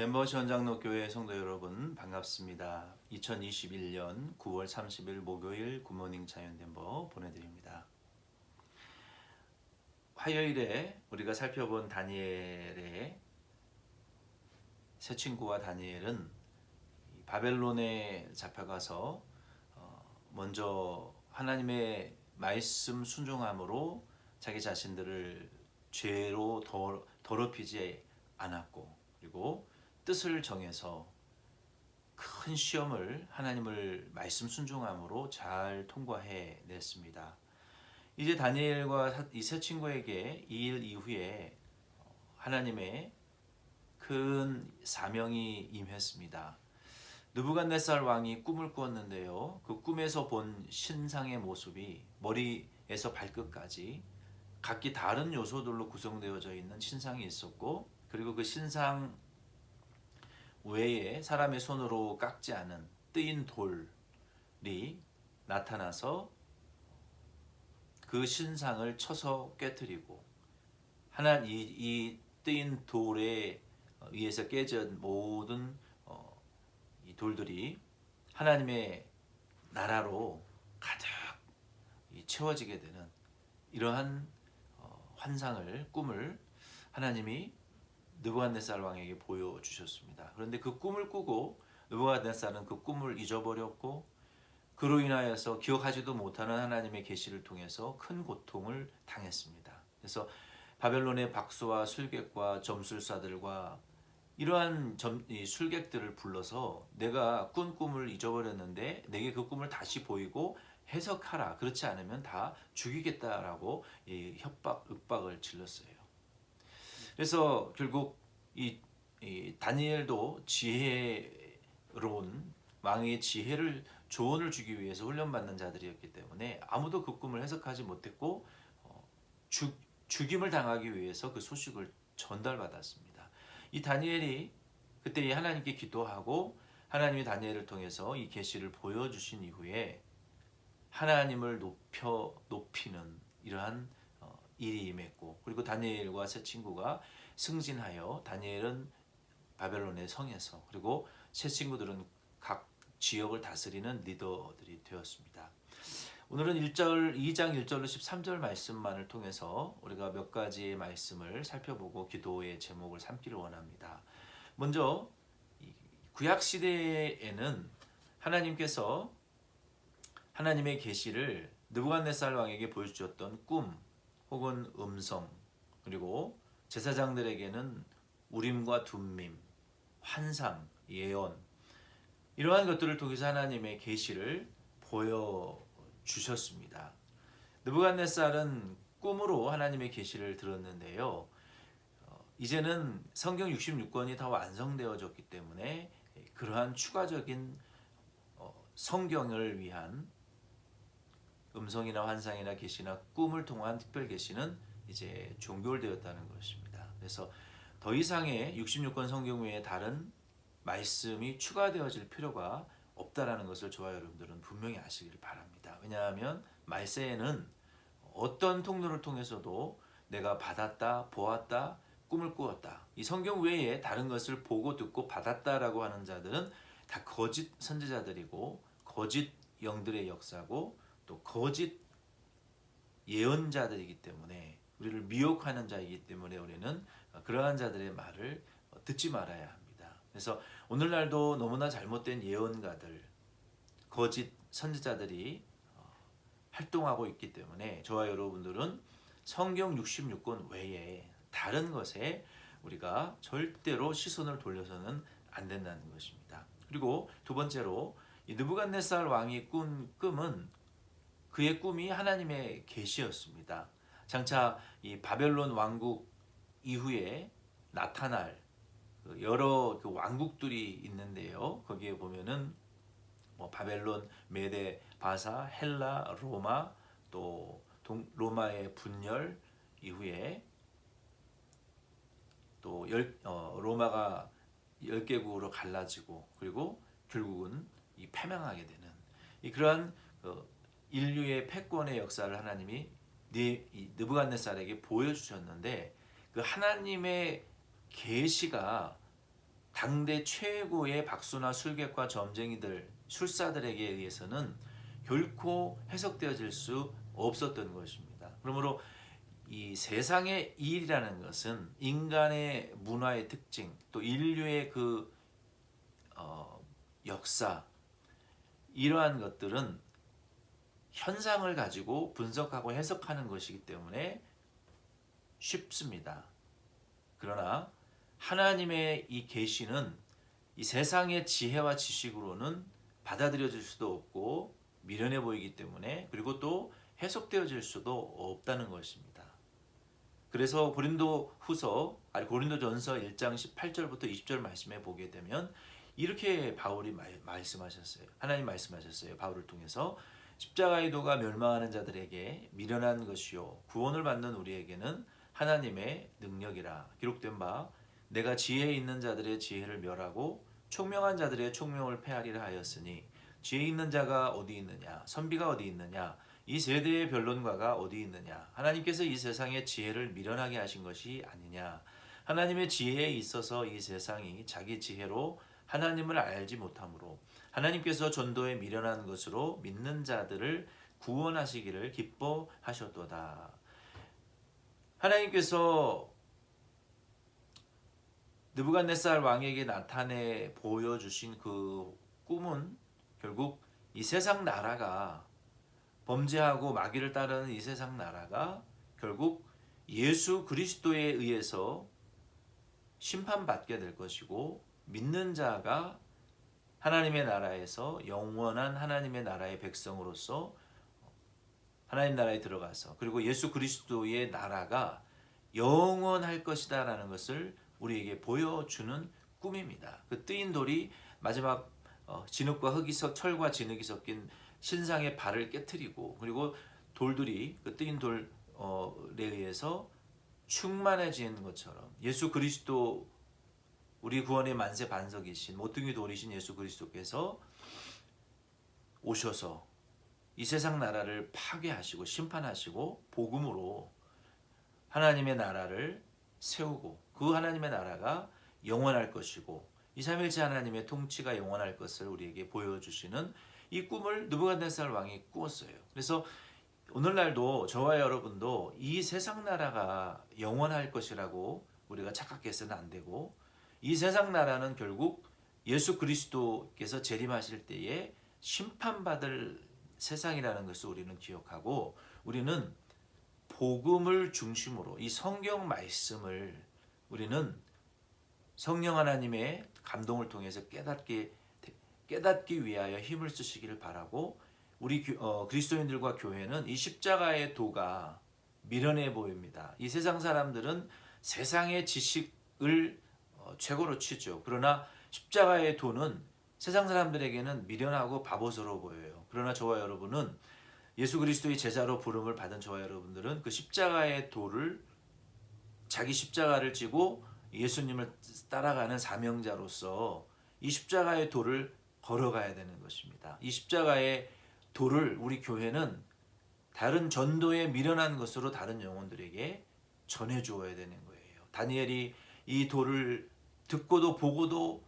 덴버 시원장로교회 성도 여러분 반갑습니다. 2021년 9월 30일 목요일 굿모닝 자연 덴버 보내드립니다. 화요일에 우리가 살펴본 다니엘의 새 친구와 다니엘은 바벨론에 잡혀가서 먼저 하나님의 말씀 순종함으로 자기 자신들을 죄로 더럽히지 않았고, 그리고 뜻을 정해서 큰 시험을 하나님을 말씀 순종함으로 잘 통과해 냈습니다. 이제 다니엘과 이 세 친구에게 이 일 이후에 하나님의 큰 사명이 임했습니다. 느부갓네살 왕이 꿈을 꾸었는데요. 그 꿈에서 본 신상의 모습이 머리에서 발끝까지 각기 다른 요소들로 구성되어져 있는 신상이 있었고, 그리고 그 신상 외에 사람의 손으로 깎지 않은 뜨인 돌이 나타나서 그 신상을 쳐서 깨뜨리고, 이 뜨인 돌에 의해서 깨진 모든 이 돌들이 하나님의 나라로 가득 채워지게 되는 이러한 꿈을 하나님이 느부갓네살 왕에게 보여주셨습니다. 그런데 그 꿈을 꾸고 느부갓네살은 그 꿈을 잊어버렸고, 그로 인하여서 기억하지도 못하는 하나님의 계시를 통해서 큰 고통을 당했습니다. 그래서 바벨론의 박수와 술객과 점술사들과 이러한 술객들을 불러서 내가 꾼 꿈을 잊어버렸는데 내게 그 꿈을 다시 보이고 해석하라, 그렇지 않으면 다 죽이겠다라고 협박, 윽박을 질렀어요. 그래서 결국 이 다니엘도 지혜로운 왕의 조언을 주기 위해서 훈련받는 자들이었기 때문에 아무도 그 꿈을 해석하지 못했고 죽임을 당하기 위해서 그 소식을 전달받았습니다. 이 다니엘이 그때 하나님께 기도하고 하나님이 다니엘을 통해서 이 계시를 보여주신 이후에 하나님을 높이는 이러한 일이 임했고, 그리고 다니엘과 세 친구가 승진하여 다니엘은 바벨론의 성에서, 그리고 세 친구들은 각 지역을 다스리는 리더들이 되었습니다. 오늘은 2장 1절로 13절 말씀만을 통해서 우리가 몇 가지의 말씀을 살펴보고 기도의 제목을 삼기를 원합니다. 먼저 구약 시대에는 하나님께서 하나님의 계시를 느부갓네살 왕에게 보여주셨던 꿈 혹은 음성, 그리고 제사장들에게는 우림과 둠밈, 환상, 예언, 이러한 것들을 통해서 하나님의 계시를 보여주셨습니다. 느부갓네살은 꿈으로 하나님의 계시를 들었는데요. 이제는 성경 66권이 다 완성되어졌기 때문에 그러한 추가적인 성경을 위한 음성이나 환상이나 계시나 꿈을 통한 특별 계시는 이제 종결되었다는 것입니다. 그래서 더 이상의 66권 성경 외에 다른 말씀이 추가되어질 필요가 없다라는 것을 저와 여러분들은 분명히 아시길 바랍니다. 왜냐하면 말세에는 어떤 통로를 통해서도 내가 받았다, 보았다, 꿈을 꾸었다, 이 성경 외에 다른 것을 보고 듣고 받았다라고 하는 자들은 다 거짓 선지자들이고 거짓 영들의 역사고 또 거짓 예언자들이기 때문에, 우리를 미혹하는 자이기 때문에 우리는 그러한 자들의 말을 듣지 말아야 합니다. 그래서 오늘날도 너무나 잘못된 예언가들, 거짓 선지자들이 활동하고 있기 때문에 저와 여러분들은 성경 66권 외에 다른 것에 우리가 절대로 시선을 돌려서는 안 된다는 것입니다. 그리고 두 번째로 이 느부갓네살 왕이 꾼 꿈은 그의 꿈이 하나님의 계시였습니다. 장차 이 바벨론 왕국 이후에 나타날 여러 그 왕국들이 있는데요. 거기에 보면은 바벨론, 메데, 바사, 헬라, 로마, 또 로마의 분열 이후에 또 로마가 10개국으로 갈라지고, 그리고 결국은 패망하게 되는 그러한 인류의 패권의 역사를 하나님이 느부갓네살에게 보여주셨는데, 그 하나님의 계시가 당대 최고의 박수나 술객과 점쟁이들, 술사들에게 의해서는 결코 해석되어질 수 없었던 것입니다. 그러므로 이 세상의 일이라는 것은 인간의 문화의 특징, 또 인류의 그 역사, 이러한 것들은 현상을 가지고 분석하고 해석하는 것이기 때문에 쉽습니다. 그러나 하나님의 이 계시는 이 세상의 지혜와 지식으로는 받아들여질 수도 없고 미련해 보이기 때문에, 그리고 또 해석되어질 수도 없다는 것입니다. 그래서 고린도전서 1장 18절부터 20절 말씀에 보게 되면 이렇게 바울이 말씀하셨어요. 하나님 말씀하셨어요. 바울을 통해서 십자가의 도가 멸망하는 자들에게 미련한 것이요 구원을 받는 우리에게는 하나님의 능력이라. 기록된 바 내가 지혜 있는 자들의 지혜를 멸하고 총명한 자들의 총명을 폐하리라 하였으니 지혜 있는 자가 어디 있느냐, 선비가 어디 있느냐, 이 세대의 변론가가 어디 있느냐. 하나님께서 이 세상의 지혜를 미련하게 하신 것이 아니냐. 하나님의 지혜에 있어서 이 세상이 자기 지혜로 하나님을 알지 못하므로 하나님께서 전도에 미련한 것으로 믿는 자들을 구원하시기를 기뻐하셨도다. 하나님께서 느부갓네살 왕에게 나타내 보여주신 그 꿈은 결국 이 세상 나라가, 범죄하고 마귀를 따르는 이 세상 나라가 결국 예수 그리스도에 의해서 심판받게 될 것이고, 믿는 자가 하나님의 나라에서 영원한 하나님의 나라의 백성으로서 하나님 나라에 들어가서, 그리고 예수 그리스도의 나라가 영원할 것이다 라는 것을 우리에게 보여주는 꿈입니다. 그 뜨인 돌이 마지막 진흙과 흙이 철과 진흙이 섞인 신상의 발을 깨트리고, 그리고 돌들이 그 뜨인 돌에 의해서 충만해지는 것처럼 예수 그리스도, 우리 구원의 만세 반석이신 모퉁이 돌이신 예수 그리스도께서 오셔서 이 세상 나라를 파괴하시고 심판하시고 복음으로 하나님의 나라를 세우고, 그 하나님의 나라가 영원할 것이고 이 삼일째 하나님의 통치가 영원할 것을 우리에게 보여주시는 이 꿈을 느부갓네살 왕이 꾸었어요. 그래서 오늘날도 저와 여러분도 이 세상 나라가 영원할 것이라고 우리가 착각해서는 안 되고, 이 세상 나라는 결국 예수 그리스도께서 재림하실 때에 심판받을 세상이라는 것을 우리는 기억하고, 우리는 복음을 중심으로 이 성경 말씀을 우리는 성령 하나님의 감동을 통해서 깨닫기 위하여 힘을 쓰시기를 바라고, 우리 그리스도인들과 교회는 이 십자가의 도가 미련해 보입니다. 이 세상 사람들은 세상의 지식을 최고로 치죠. 그러나 십자가의 도는 세상 사람들에게는 미련하고 바보스러워 보여요. 그러나 저와 여러분은, 예수 그리스도의 제자로 부름을 받은 저와 여러분들은 그 십자가의 도를, 자기 십자가를 지고 예수님을 따라가는 사명자로서 이 십자가의 도를 걸어가야 되는 것입니다. 이 십자가의 도를 우리 교회는 다른 전도에 미련한 것으로 다른 영혼들에게 전해주어야 되는 거예요. 다니엘이 이 도를 듣고도 보고도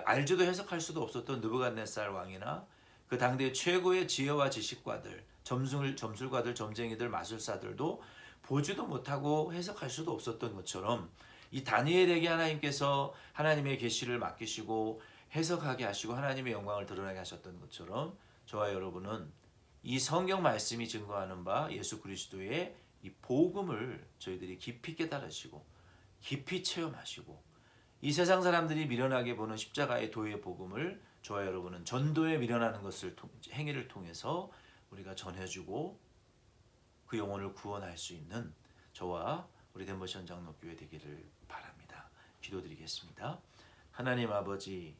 알지도 해석할 수도 없었던 느부갓네살 왕이나 그 당대 최고의 지혜와 지식가들, 점술가들, 점쟁이들, 마술사들도 보지도 못하고 해석할 수도 없었던 것처럼, 이 다니엘에게 하나님께서 하나님의 계시를 맡기시고 해석하게 하시고 하나님의 영광을 드러나게 하셨던 것처럼, 저와 여러분은 이 성경 말씀이 증거하는 바 예수 그리스도의 이 복음을 저희들이 깊이 깨달으시고 깊이 체험하시고, 이 세상 사람들이 미련하게 보는 십자가의 도의 복음을 저와 여러분은 전도에 미련하는 것을 행위를 통해서 우리가 전해주고 그 영혼을 구원할 수 있는 저와 우리 덴버시 장로교회 되기를 바랍니다. 기도드리겠습니다. 하나님 아버지,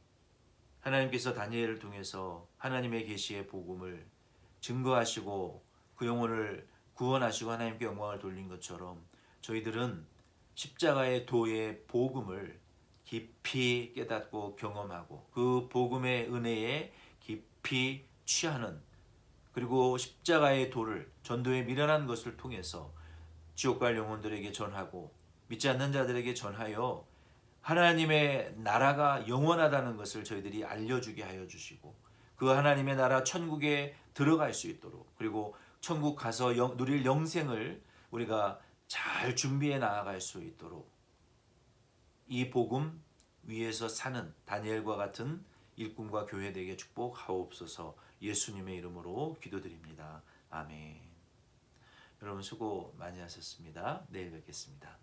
하나님께서 다니엘을 통해서 하나님의 계시의 복음을 증거하시고 그 영혼을 구원하시고 하나님께 영광을 돌린 것처럼, 저희들은 십자가의 도의 복음을 깊이 깨닫고 경험하고 그 복음의 은혜에 깊이 취하는, 그리고 십자가의 도를, 전도에 미련한 것을 통해서 지옥 갈 영혼들에게 전하고 믿지 않는 자들에게 전하여 하나님의 나라가 영원하다는 것을 저희들이 알려주게 하여 주시고 그 하나님의 나라 천국에 들어갈 수 있도록 그리고 천국 가서 누릴 영생을 우리가 잘 준비해 나아갈 수 있도록 이 복음 위에서 사는 다니엘과 같은 일꾼과 교회 되게 축복하옵소서. 예수님의 이름으로 기도드립니다. 아멘. 여러분 수고 많이 하셨습니다. 내일 뵙겠습니다.